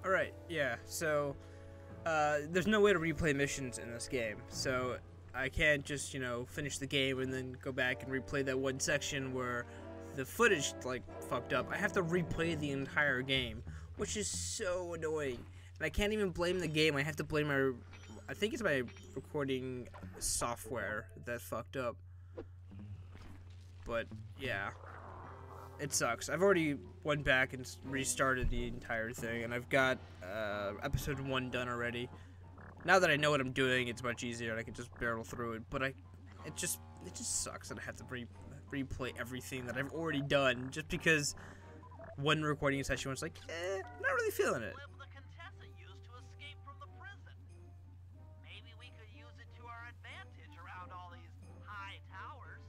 Alright, yeah, so, there's no way to replay missions in this game, so I can't just, you know, finish the game and then go back and replay that one section where the footage, like, fucked up. I have to replay the entire game, which is so annoying. And I can't even blame the game, I have to blame my, I think it's my recording software that fucked up. But, yeah. It sucks. I've already went back and restarted the entire thing, and I've got episode 1 done already. Now that I know what I'm doing, it's much easier, and I can just barrel through it. But it just sucks that I have to replay everything that I've already done, just because one recording session was like, not really feeling it. The Contessa used to escape from the prison. Maybe we could use it to our advantage around all these high towers.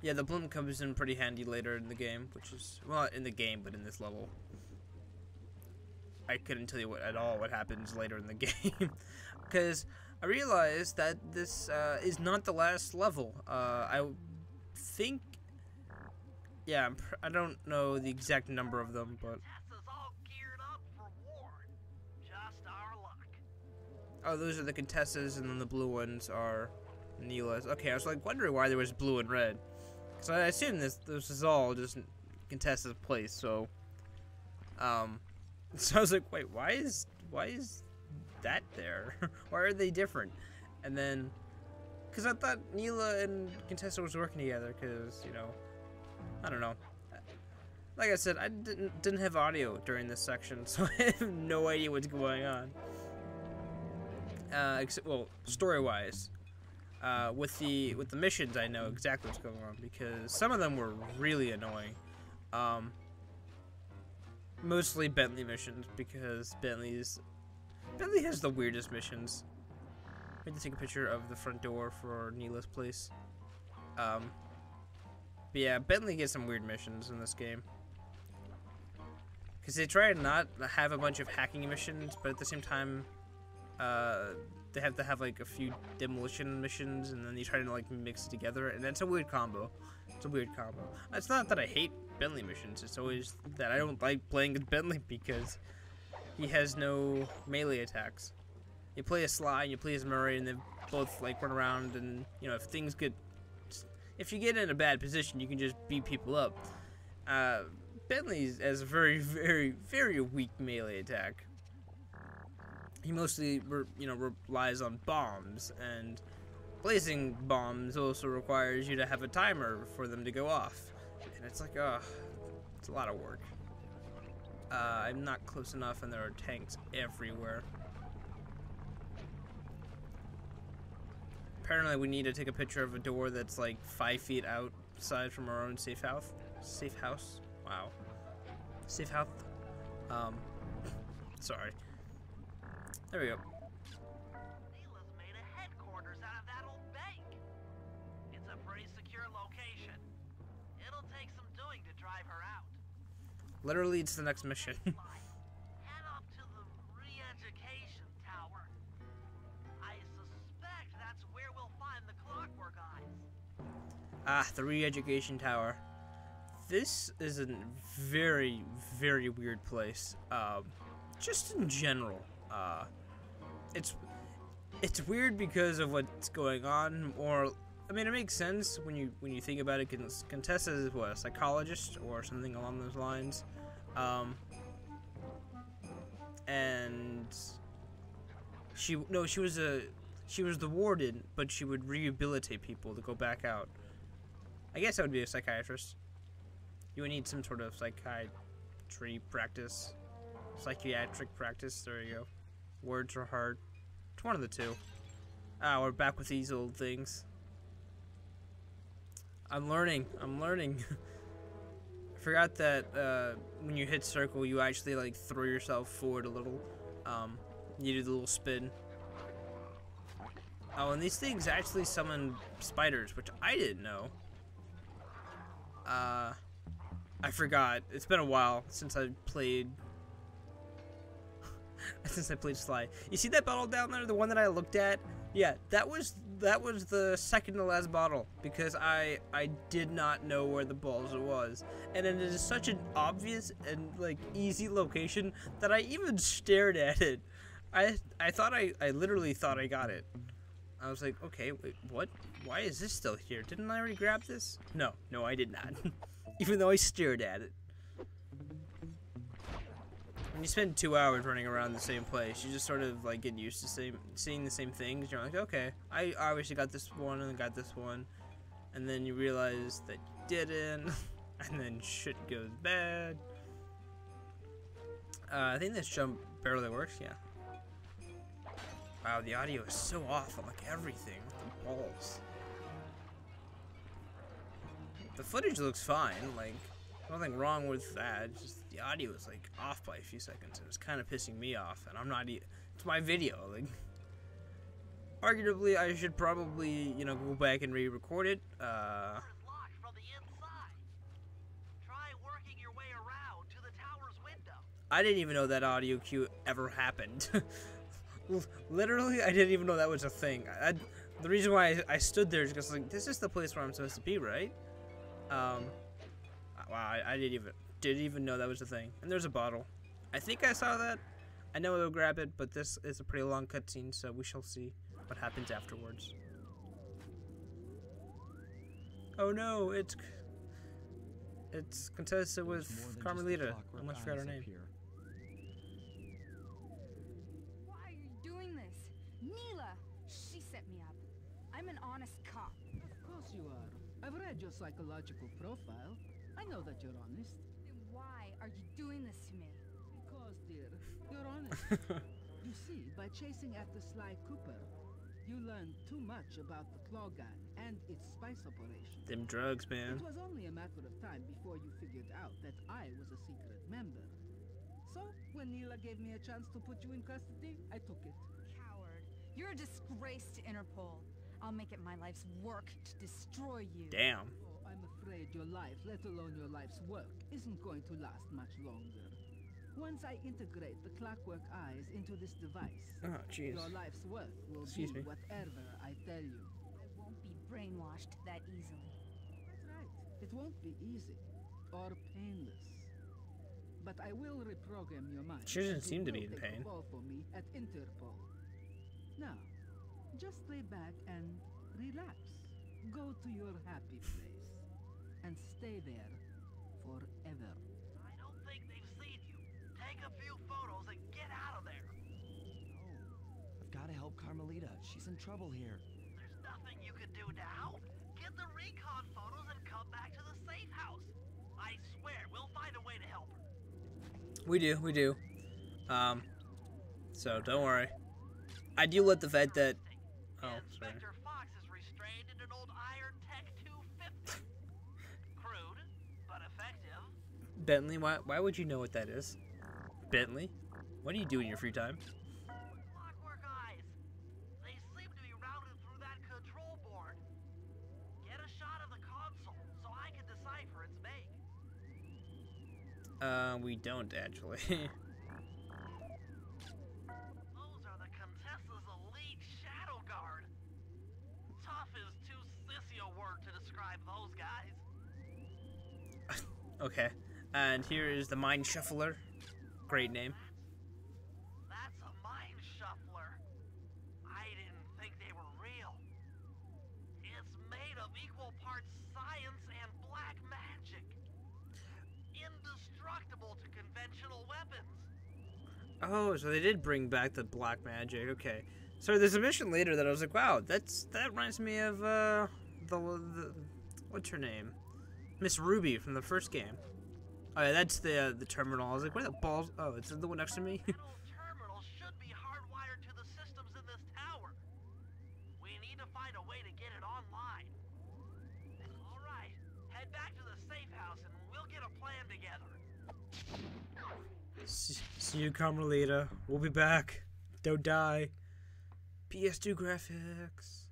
Yeah, the blimp comes in pretty handy later in the game, which is, well, not in the game, but in this level. I couldn't tell you what happens later in the game, because I realized that this is not the last level. I think, yeah, I don't know the exact number of them, but. Contessa's all geared up for war. Just our luck. Oh, those are the Contessas, and then the blue ones are Neyla's. Okay, I was like wondering why there was blue and red. So I assume this is all just Contessa's place, so so I was like, wait, why is that there? Why are they different? And then, because I thought Neyla and Contessa was working together, because, you know, I don't know. Like I said, I didn't have audio during this section, so I have no idea what's going on. Except, well, story-wise. With the missions, I know exactly what's going on, because some of them were really annoying. Mostly Bentley missions, because Bentley has the weirdest missions. I had to take a picture of the front door for Neyla's place. But yeah, Bentley gets some weird missions in this game, because they try to not have a bunch of hacking missions, but at the same time, they have to have like a few demolition missions, and then you try to like mix it together, and it's a weird combo. It's a weird combo. It's not that I hate Bentley missions, it's always that I don't like playing with Bentley because he has no melee attacks. You play as Sly and you play as Murray, and they both like run around, and you know, if you get in a bad position, you can just beat people up. Bentley has a very, very, very weak melee attack. He mostly, relies on bombs, and placing bombs also requires you to have a timer for them to go off. And it's like, it's a lot of work. I'm not close enough, and there are tanks everywhere. Apparently, we need to take a picture of a door that's like 5 feet outside from our own safe house. Safe house? Wow. Safe house? Sorry. There we go. Neyla's made a headquarters out of that old bank. It's a pretty secure location. It'll take some doing to drive her out. Literally, it's the next mission. Head up to the re-education tower. I suspect that's where we'll find the Clockwork Eyes. The re-education tower. This is a very, very weird place. Just in general. It's weird because of what's going on, or I mean, it makes sense when you think about it. Contessa is what, a psychologist or something along those lines, and she was the warden, but she would rehabilitate people to go back out. I guess that would be a psychiatrist. You would need some sort of psychiatric practice. There you go. Words are hard. It's one of the two. We're back with these old things. I'm learning. I forgot that when you hit circle, you actually like throw yourself forward a little. You do the little spin. Oh, and these things actually summon spiders, which I didn't know. I forgot. It's been a while since I played. Since I played Sly. You see that bottle down there? The one that I looked at? Yeah, that was the second to last bottle because I did not know where the balls was, and it is such an obvious and like easy location that I even stared at it. I literally thought I got it. I was like, okay, wait, what? Why is this still here? Didn't I already grab this? No, I did not. Even though I stared at it. When you spend 2 hours running around the same place, you just sort of like get used to seeing the same things. You're like, okay, I obviously got this one and got this one, and then you realize that you didn't, and then shit goes bad. I think this jump barely works. Yeah. Wow, the audio is so off on like everything. The balls. The footage looks fine. Like. Nothing wrong with that. It's just the audio is like off by a few seconds, and it's kind of pissing me off. And I'm not. It's my video. Like, arguably, I should probably, you know, go back and re-record it. Locked from the inside. Try working your way around to the tower's window. I didn't even know that audio cue ever happened. Literally, I didn't even know that was a thing. The reason why I stood there is because like this is the place where I'm supposed to be, right? Wow, I didn't even know that was a thing. And there's a bottle. I think I saw that. I know I'll grab it, but this is a pretty long cutscene, so we shall see what happens afterwards. Oh no, it's Contessa with Carmelita. I almost forgot her name. Why are you doing this? Neyla! She set me up. I'm an honest cop. Of course you are. I've read your psychological profile. I know that you're honest. Then why are you doing this to me? Because, dear, you're honest. You see, by chasing after Sly Cooper, you learned too much about the Claw Gang and its spice operation. Them drugs, man. It was only a matter of time before you figured out that I was a secret member. So, when Neyla gave me a chance to put you in custody, I took it. Coward. You're a disgrace to Interpol. I'll make it my life's work to destroy you. Damn. I'm afraid your life, let alone your life's work, isn't going to last much longer. Once I integrate the clockwork eyes into this device, your life's worth will be whatever I tell you. I won't be brainwashed that easily. That's right. It won't be easy or painless. But I will reprogram your mind. She doesn't seem to be in pain. Call for me at Interpol. Now, just lay back and relax. Go to your happy place. And stay there forever. I don't think they've seen you. Take a few photos and get out of there. No. I've got to help Carmelita. She's in trouble here. There's nothing you can do now. Get the recon photos and come back to the safe house. I swear, we'll find a way to help her. We do. So don't worry. I do let the vet that. Oh, sorry. Inspector Fox is restrained in an old Iron Tech 250. Crude, but effective. Bentley, why would you know what that is? Bentley? What do you do in your free time? Clockwork eyes. They seem to be routed through that control board. Get a shot of the console so I can decipher its make. We don't actually. Those are the Contessa's elite shadow guard. Tough is too sissy a word to describe those guys. Okay. And here is the Mind Shuffler. Great name. That's a mind shuffler. I didn't think they were real. It's made of equal parts science and black magic. Indestructible to conventional weapons. Oh, so they did bring back the black magic. Okay. So there's a mission later that I was like, wow, that reminds me of the what's her name? Miss Ruby from the first game. Oh yeah, that's the terminal. I was like, where the balls? Oh, it's the one next to me. Metal terminal should be hardwired to the systems in this tower. We need to find a way to get it online. All right, head back to the safe house and we'll get a plan together. See you, Carmelita. We'll be back. Don't die. PS2 graphics.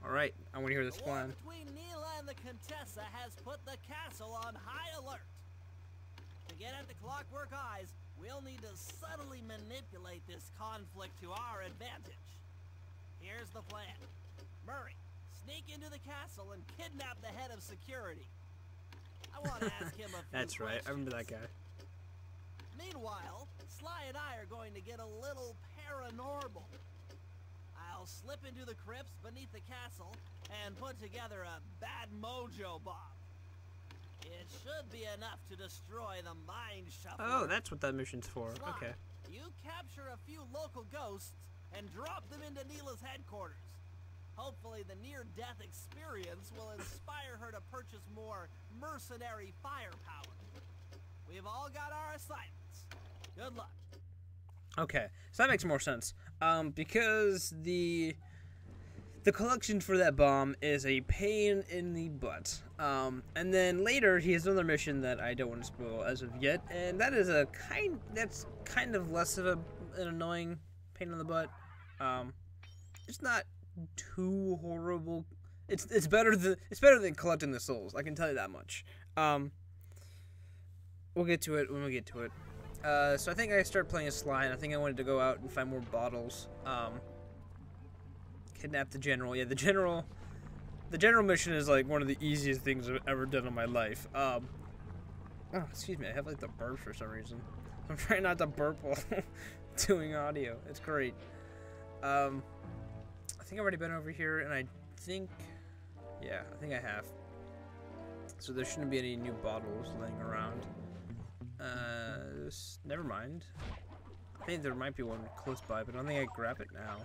Alright, I want to hear this plan. The war between Neyla and the Contessa has put the castle on high alert. To get at the Clockwork Eyes, We'll need to subtly manipulate this conflict to our advantage. Here's the plan. Murray, sneak into the castle and kidnap the head of security. I want to ask him a few That's right. I remember that guy. Meanwhile, Sly and I are going to get a little paranormal. I'll slip into the crypts beneath the castle and put together a bad mojo bomb. It should be enough to destroy the mind shuffler. Oh, that's what that mission's for. Sly, Okay. you capture a few local ghosts and drop them into Neyla's headquarters. Hopefully the near-death experience will inspire her to purchase more mercenary firepower. We've all got our assignments. Good luck. Okay, so that makes more sense. Because the collection for that bomb is a pain in the butt. And then later he has another mission that I don't want to spoil as of yet, and that is that's kind of less of an annoying pain in the butt. It's not too horrible. It's better than collecting the souls. I can tell you that much. We'll get to it when we get to it. So I think I started playing as Sly, and I think I wanted to go out and find more bottles. Kidnap the general. Yeah, the general mission is like one of the easiest things I've ever done in my life. Oh, excuse me. I have like the burp for some reason. I'm trying not to burp while doing audio. It's great. I think I've already been over here, and I think I have. So there shouldn't be any new bottles laying around. Never mind. I think there might be one close by, but I don't think I grab it now.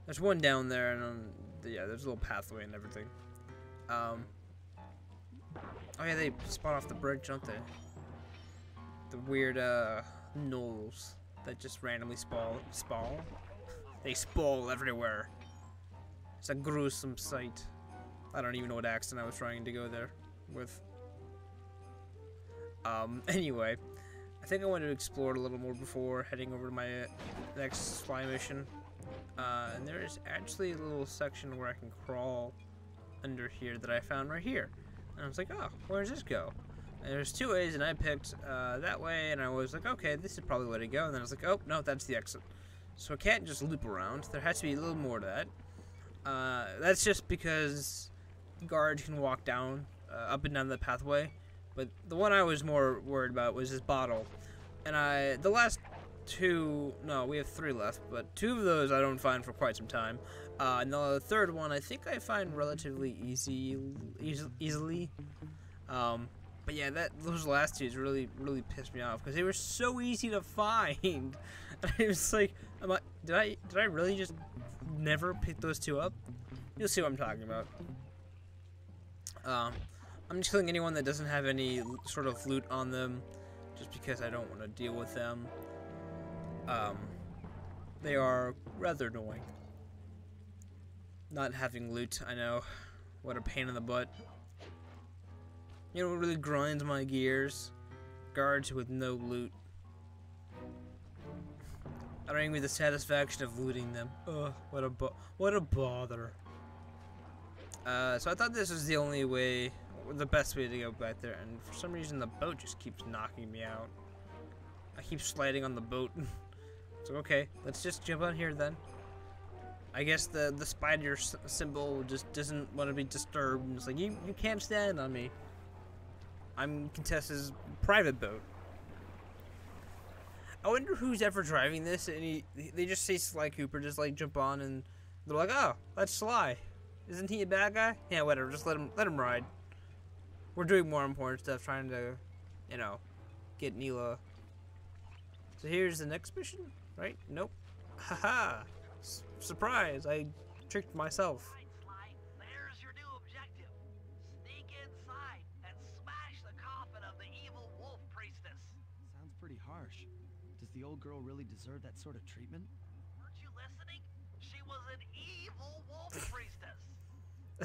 There's one down there, and yeah, there's a little pathway and everything. Oh yeah, they spawn off the bridge, don't they? The weird gnolls that just randomly spawn. They spawn everywhere. It's a gruesome sight. I don't even know what accent I was trying to go there with. Anyway, I think I wanted to explore it a little more before heading over to my next Sly mission. And there is actually a little section where I can crawl under here that I found right here. And I was like, oh, where does this go? And there's two ways, and I picked that way, and I was like, okay, this is probably the way to go. And then I was like, oh, no, that's the exit. So I can't just loop around. There has to be a little more to that. That's just because guards can walk down, up and down the pathway. But the one I was more worried about was this bottle. And the last two, no, we have three left, but two of those I don't find for quite some time. And the third one I think I find relatively easily. But yeah, those last two really pissed me off because they were so easy to find. And I was like, did I really just never pick those two up? You'll see what I'm talking about. I'm just killing anyone that doesn't have any sort of loot on them, just because I don't want to deal with them. They are rather annoying. Not having loot, I know. What a pain in the butt. You know what really grinds my gears? Guards with no loot. I don't even get the satisfaction of looting them. Ugh, what a bother. So I thought this was the only way, the best way to go back there, and for some reason the boat just keeps knocking me out. I keep sliding on the boat. So okay, let's just jump on here then. I guess the spider symbol just doesn't want to be disturbed. It's like, you can't stand on me. I'm Contessa's private boat. I wonder who's ever driving this, and they just say Sly Cooper, just like jump on, and they're like, oh, that's Sly. Isn't he a bad guy? Yeah, whatever. Just let him ride. We're doing more important stuff, trying to, you know, get Neyla. So here's the next mission, right? Nope. Haha. Surprise! I tricked myself. Right, Sly. There's your new objective. Sneak inside and smash the coffin of the evil wolf priestess. Sounds pretty harsh. Does the old girl really deserve that sort of treatment? Weren't you listening? She was an evil wolf priestess.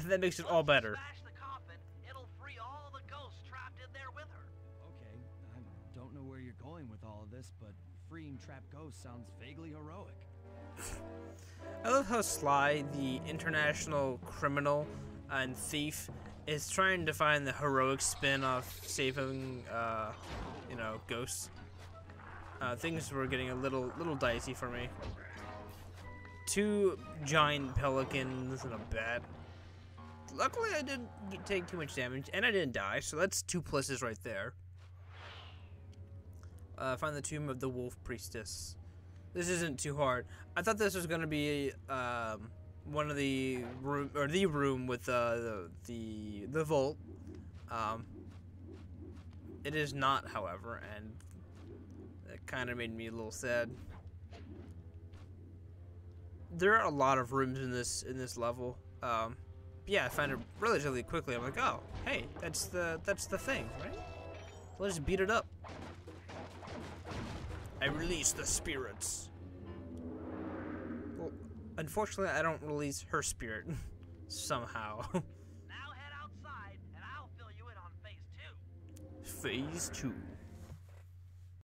That makes it all better. Smash the coffin, it'll free all the ghosts trapped in there with her. Okay, I don't know where you're going with all of this, but freeing trapped ghosts sounds vaguely heroic. I love how Sly, the international criminal and thief, is trying to find the heroic spin off saving, you know, ghosts. things were getting a little dicey for me. 2 giant pelicans and a bat. Luckily, I didn't take too much damage, and I didn't die, so that's 2 pluses right there. Find the tomb of the wolf priestess. This isn't too hard. I thought this was gonna be one of the room, or the room with the vault. It is not, however, and it kind of made me a little sad. There are a lot of rooms in this level. Yeah, I found it relatively quickly. I'm like, oh, hey, that's the thing, right? Let's beat it up. I release the spirits. Well, unfortunately, I don't release her spirit somehow. Now head outside, and I'll fill you in on phase 2. Phase 2.